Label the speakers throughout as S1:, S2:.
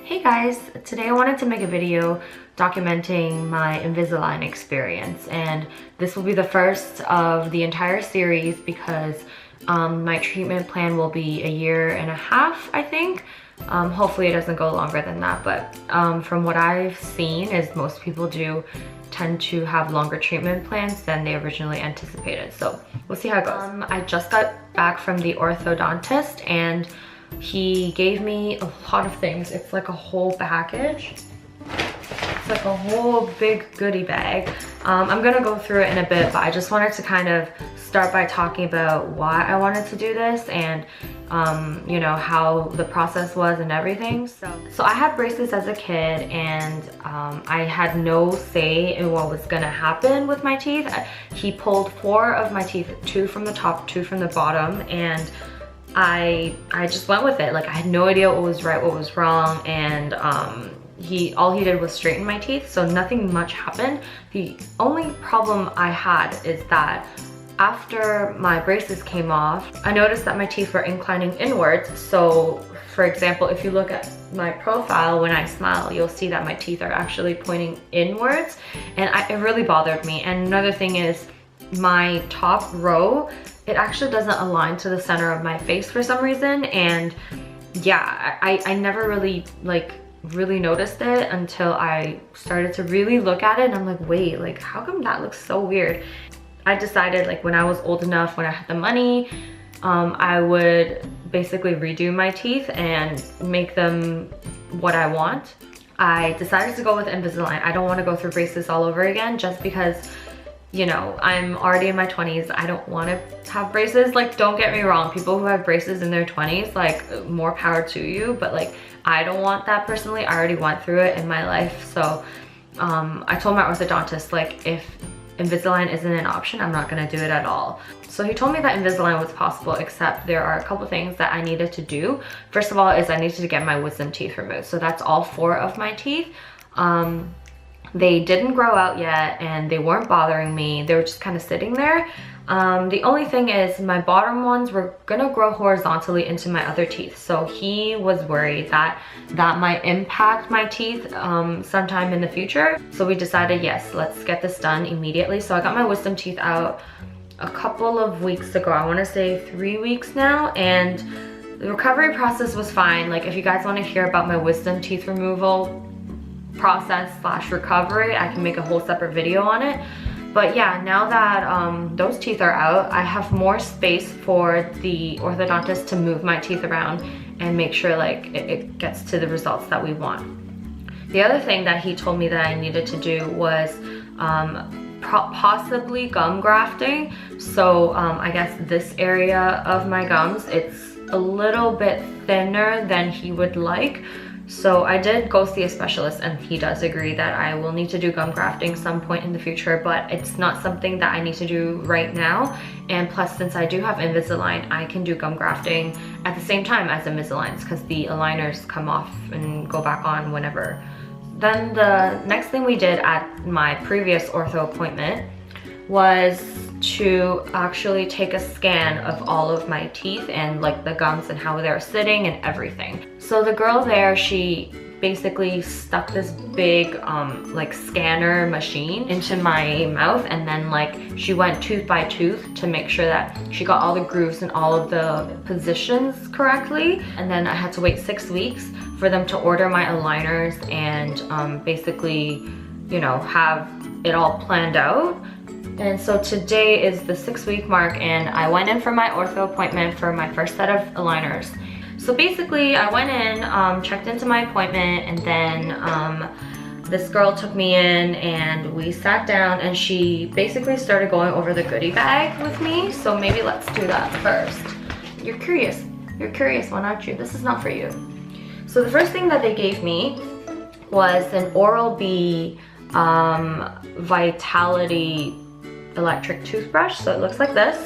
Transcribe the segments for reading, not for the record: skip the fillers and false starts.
S1: Hey guys, today I wanted to make a video documenting my Invisalign experience, and this will be the first of the entire series because my treatment plan will be a year and a half, I think. Hopefully it doesn't go longer than that, but from what I've seen is most people do tend to have longer treatment plans than they originally anticipated. So we'll see how it goes. I just got back from the orthodontist and he gave me a lot of things. It's like a whole package. It's like a whole big goodie bag. I'm gonna go through it in a bit, but I just wanted to kind of start by talking about why I wanted to do this and you know, how the process was and everything. So I had braces as a kid, and I had no say in what was gonna happen with my teeth. He pulled 4 of my teeth, 2 from the top, 2 from the bottom, and I just went with it. Like, I had no idea what was right, what was wrong, and all he did was straighten my teeth, so nothing much happened. The only problem I had is that after my braces came off, I noticed that my teeth were inclining inwards. So for example, if you look at my profile when I smile, you'll see that my teeth are actually pointing inwards, and it really bothered me. And another thing is my top row, it actually doesn't align to the center of my face for some reason. And yeah, I never really noticed it until I started to really look at it, and I'm like, wait, like how come that looks so weird? I decided, like, when I was old enough, when I had the money, I would basically redo my teeth and make them what I want. I decided to go with Invisalign. I don't want to go through braces all over again, just because, you know, I'm already in my 20s. I don't want to have braces. Like, don't get me wrong, people who have braces in their 20s, like, more power to you, but like, I don't want that personally. I already went through it in my life. So I told my orthodontist, like, if Invisalign isn't an option, I'm not gonna do it at all. So he told me that Invisalign was possible, except there are a couple things that I needed to do. First of all is I needed to get my wisdom teeth removed. So that's all 4 of my teeth. They didn't grow out yet, and they weren't bothering me. They were just kind of sitting there. The only thing is my bottom ones were gonna grow horizontally into my other teeth. So he was worried that that might impact my teeth sometime in the future. So we decided, yes, let's get this done immediately. So I got my wisdom teeth out a couple of weeks ago. I wanna say 3 weeks now, and the recovery process was fine. Like, if you guys wanna hear about my wisdom teeth removal process / recovery, I can make a whole separate video on it. But yeah, now that those teeth are out, I have more space for the orthodontist to move my teeth around and make sure, like, it gets to the results that we want. The other thing that he told me that I needed to do was possibly gum grafting. So I guess this area of my gums, it's a little bit thinner than he would like. So I did go see a specialist, and he does agree that I will need to do gum grafting some point in the future, but it's not something that I need to do right now. And plus, since I do have Invisalign, I can do gum grafting at the same time as Invisaligns, because the aligners come off and go back on whenever. Then the next thing we did at my previous ortho appointment was to actually take a scan of all of my teeth and, like, the gums and how they're sitting and everything. So the girl there, she basically stuck this big like scanner machine into my mouth, and then, like, she went tooth by tooth to make sure that she got all the grooves and all of the positions correctly. And then I had to wait 6 weeks for them to order my aligners and basically, you know, have it all planned out. And so today is the 6-week mark, and I went in for my ortho appointment for my first set of aligners. So basically, I went in, checked into my appointment, and then this girl took me in and we sat down, and she basically started going over the goodie bag with me. So maybe let's do that first. You're curious, why aren't you? This is not for you. So the first thing that they gave me was an Oral-B Vitality electric toothbrush. So it looks like this,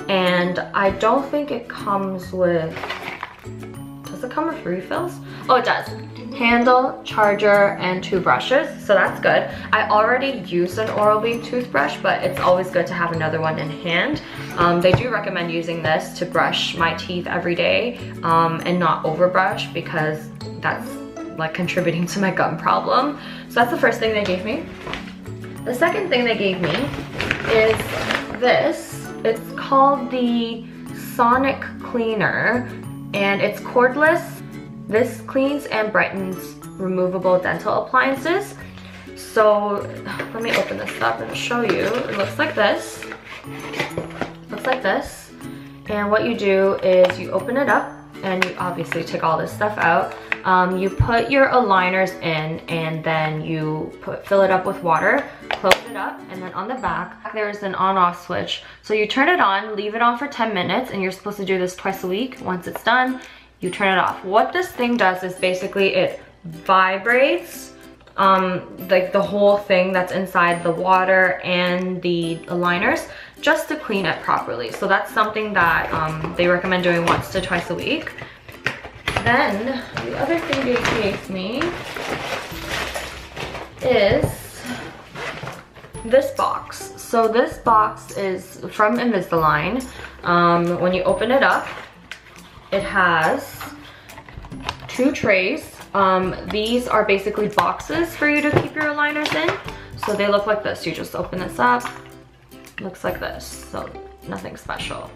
S1: and I don't think it comes with, does it come with refills? Oh, it does. Handle, charger, and 2 brushes, so that's good. I already used an Oral-B toothbrush, but it's always good to have another one in hand. They do recommend using this to brush my teeth every day and not overbrush, because that's like contributing to my gum problem. So that's the first thing they gave me. The second thing they gave me is this. It's called the Sonic Cleaner, and it's cordless. This cleans and brightens removable dental appliances. So let me open this up and show you. It looks like this. Looks like this. And what you do is you open it up and you obviously take all this stuff out. You put your aligners in and then you fill it up with water, close it up, and then on the back there's an on-off switch. So you turn it on, leave it on for 10 minutes, and you're supposed to do this twice a week. Once it's done, you turn it off. What this thing does is basically it vibrates like the whole thing that's inside the water and the aligners just to clean it properly. So that's something that they recommend doing once to twice a week. Then the other thing they gave me is this box. So this box is from Invisalign. When you open it up, it has 2 trays. These are basically boxes for you to keep your aligners in. So they look like this. You just open this up. Looks like this. So nothing special.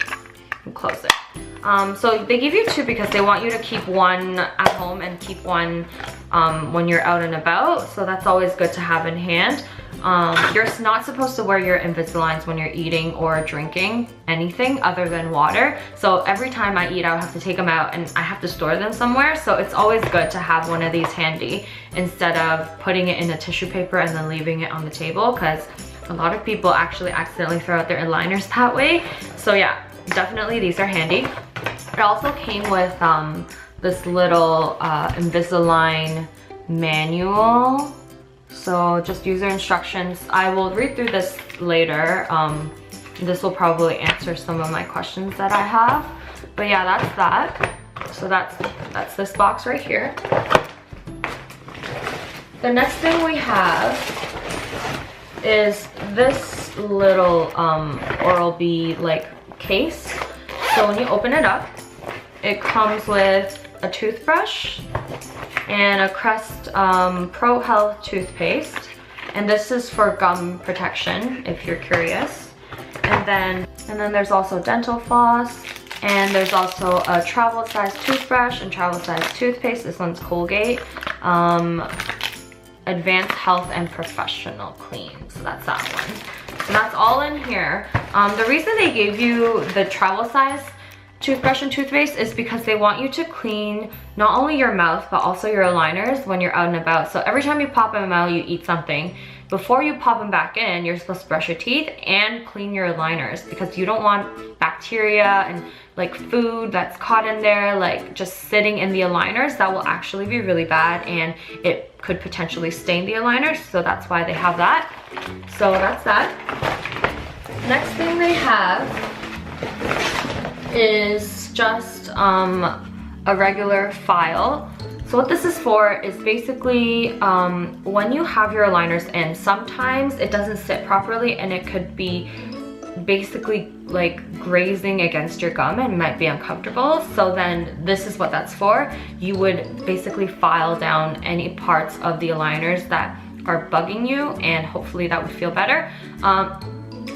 S1: And close it. So they give you 2 because they want you to keep one at home and keep one when you're out and about. So that's always good to have in hand. You're not supposed to wear your Invisaligns when you're eating or drinking anything other than water. So every time I eat, I have to take them out and I have to store them somewhere. So it's always good to have one of these handy instead of putting it in a tissue paper and then leaving it on the table, because a lot of people actually accidentally throw out their aligners that way. So yeah, definitely these are handy. It also came with this little Invisalign manual. So just user instructions. I will read through this later. This will probably answer some of my questions that I have. But yeah, that's that. So that's this box right here. The next thing we have is this little Oral-B like case. So when you open it up, it comes with a toothbrush and a Crest Pro Health toothpaste, and this is for gum protection if you're curious. And then there's also dental floss, and there's also a travel size toothbrush and travel size toothpaste. This one's Colgate. Advanced Health and Professional Clean. So that's that one. So that's all in here. The reason they gave you the travel size toothbrush and toothpaste is because they want you to clean not only your mouth but also your aligners when you're out and about. So every time you pop them out, you eat something, before you pop them back in, you're supposed to brush your teeth and clean your aligners, because you don't want bacteria and like food that's caught in there like just sitting in the aligners. That will actually be really bad and it could potentially stain the aligners. So that's why they have that. So that's that. Next thing they have is just a regular file. So what this is for is basically when you have your aligners in, sometimes it doesn't sit properly and it could be basically like grazing against your gum and might be uncomfortable. So then this is what that's for. You would basically file down any parts of the aligners that are bugging you, and hopefully that would feel better.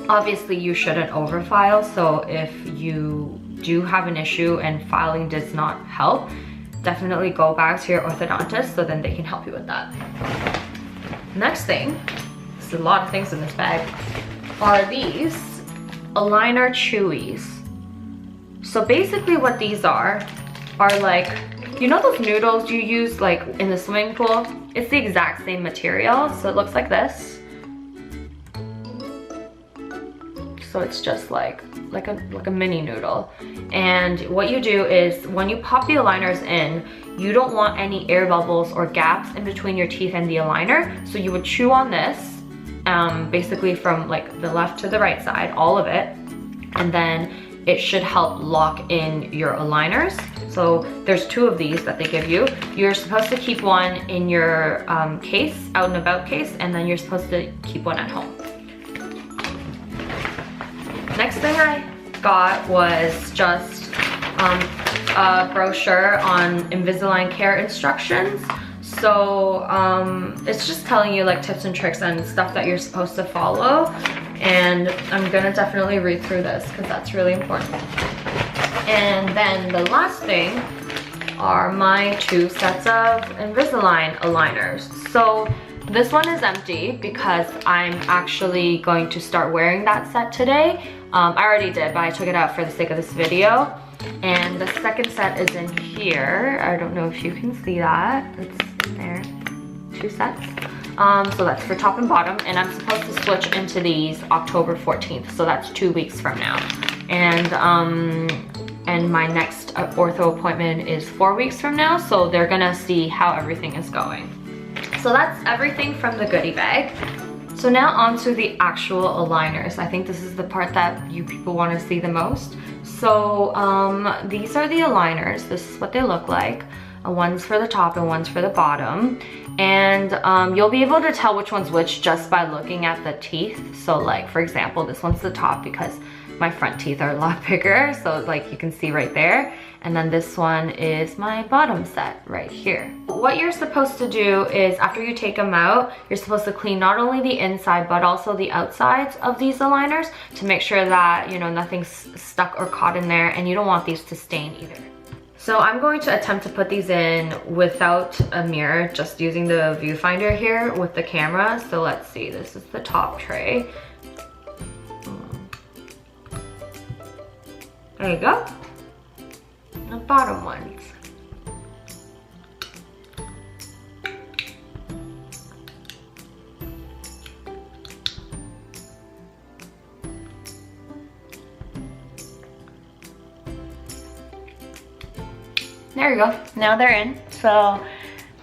S1: Obviously you shouldn't overfile, so if you do have an issue and filing does not help, definitely go back to your orthodontist so then they can help you with that. Next thing, there's a lot of things in this bag, are these aligner chewies. So basically what these are like, you know those noodles you use like in the swimming pool? It's the exact same material, so it looks like this. So it's just like a mini noodle. And what you do is when you pop the aligners in, you don't want any air bubbles or gaps in between your teeth and the aligner. So you would chew on this, basically from like the left to the right side, all of it. And then it should help lock in your aligners. So there's 2 of these that they give you. You're supposed to keep one in your case, out and about case, and then you're supposed to keep one at home. Next thing I got was just a brochure on Invisalign care instructions. So it's just telling you like tips and tricks and stuff that you're supposed to follow. And I'm gonna definitely read through this because that's really important. And then the last thing are my 2 sets of Invisalign aligners. So this one is empty because I'm actually going to start wearing that set today. I already did, but I took it out for the sake of this video. And the second set is in here. I don't know if you can see that. It's in there. 2 sets. So that's for top and bottom. And I'm supposed to switch into these October 14th. So that's 2 weeks from now. And my next ortho appointment is 4 weeks from now. So they're gonna see how everything is going. So that's everything from the goodie bag. So now on to the actual aligners. I think this is the part that you people want to see the most. So these are the aligners. This is what they look like. One's for the top and one's for the bottom. And you'll be able to tell which one's which just by looking at the teeth. So like, for example, this one's the top because my front teeth are a lot bigger. So like you can see right there. And then this one is my bottom set right here. What you're supposed to do is after you take them out, you're supposed to clean not only the inside but also the outsides of these aligners to make sure that, you know, nothing's stuck or caught in there, and you don't want these to stain either. So I'm going to attempt to put these in without a mirror, just using the viewfinder here with the camera. So let's see, this is the top tray. There you go. The bottom ones. There you go. Now they're in. So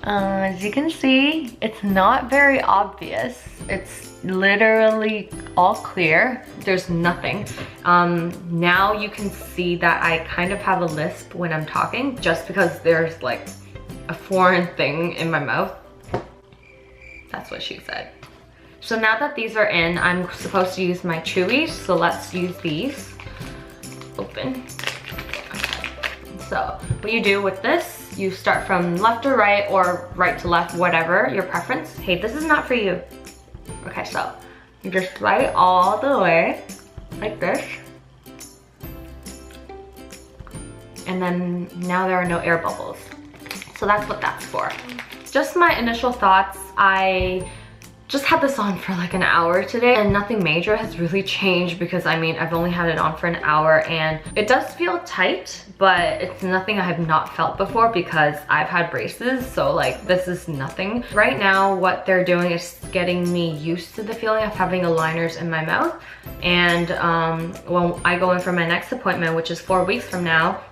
S1: as you can see, it's not very obvious. It's literally all clear. There's nothing. Now you can see that I kind of have a lisp when I'm talking just because there's like a foreign thing in my mouth. That's what she said. So now that these are in, I'm supposed to use my chewies. So let's use these. Open. Okay. So what you do with this, you start from left to right or right to left, whatever your preference. Hey, this is not for you. Okay, so you just slide all the way like this. And then now there are no air bubbles. So that's what that's for. Just my initial thoughts. I just had this on for like an hour today and nothing major has really changed because I mean, I've only had it on for an hour and it does feel tight, but it's nothing I have not felt before because I've had braces. So like this is nothing. Right now, what they're doing is getting me used to the feeling of having aligners in my mouth. And when I go in for my next appointment, which is 4 weeks from now,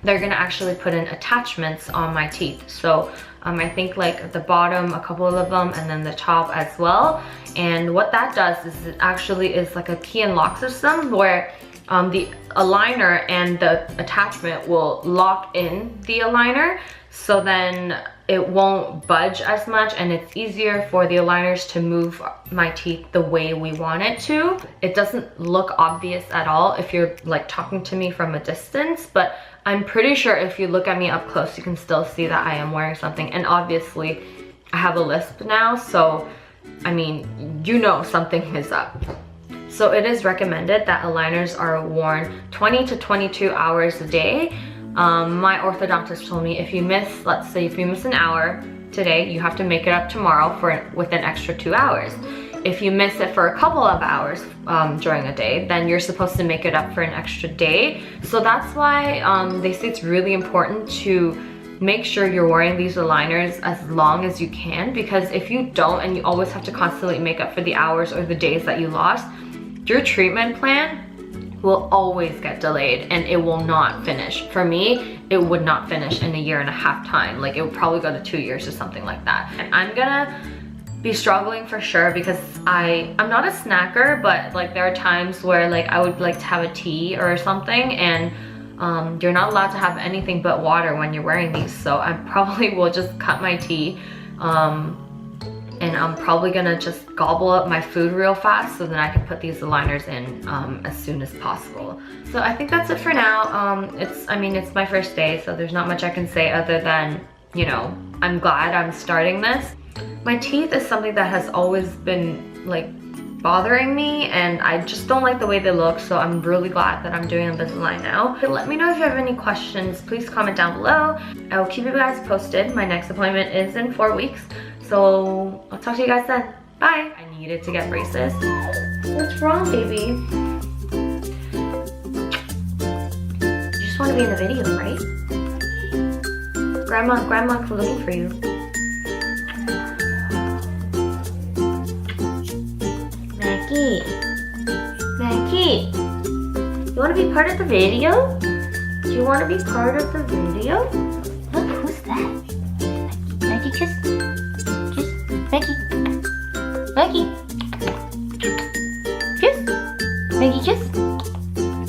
S1: they're gonna actually put in attachments on my teeth. So I think like the bottom, a couple of them, and then the top as well. And what that does is it actually is like a key and lock system where the aligner and the attachment will lock in the aligner, so then it won't budge as much and it's easier for the aligners to move my teeth the way we want it to. It doesn't look obvious at all if you're like talking to me from a distance, but I'm pretty sure if you look at me up close, you can still see that I am wearing something. And obviously I have a lisp now, so I mean, you know something is up. So it is recommended that aligners are worn 20 to 22 hours a day. My orthodontist told me if you miss, let's say if you miss an hour today, you have to make it up tomorrow with an extra 2 hours. If you miss it for a couple of hours during a day, then you're supposed to make it up for an extra day. So that's why they say it's really important to make sure you're wearing these aligners as long as you can, because if you don't and you always have to constantly make up for the hours or the days that you lost, your treatment plan will always get delayed and it will not finish. For me, it would not finish in a 1.5 years time. Like it would probably go to 2 years or something like that. And I'm gonna be struggling for sure because I'm not a snacker, but like there are times where like I would like to have a tea or something, and you're not allowed to have anything but water when you're wearing these. So I probably will just cut my tea and I'm probably gonna just gobble up my food real fast so then I can put these aligners in as soon as possible. So I think that's it for now. I mean, it's my first day, so there's not much I can say other than, you know, I'm glad I'm starting this. My teeth is something that has always been like bothering me, and I just don't like the way they look, so I'm really glad that I'm doing Invisalign now. Okay, let me know if you have any questions. Please comment down below. I will keep you guys posted. My next appointment is in 4 weeks, so I'll talk to you guys then. Bye. I needed to get braces. What's wrong, baby? You just want to be in the video, right? Grandma's looking for you. Maki, you want to be part of the video? Do you want to be part of the video? Look, who's that? Maki, kiss. Kiss. Maki. Kiss. Maki, kiss.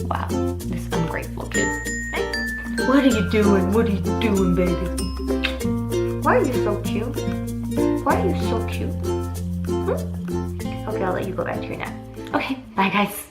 S1: Wow, this ungrateful kid. What are you doing? What are you doing, baby? Why are you so cute? Why are you so cute? Okay, I'll let you go back to your nap. Okay, bye guys.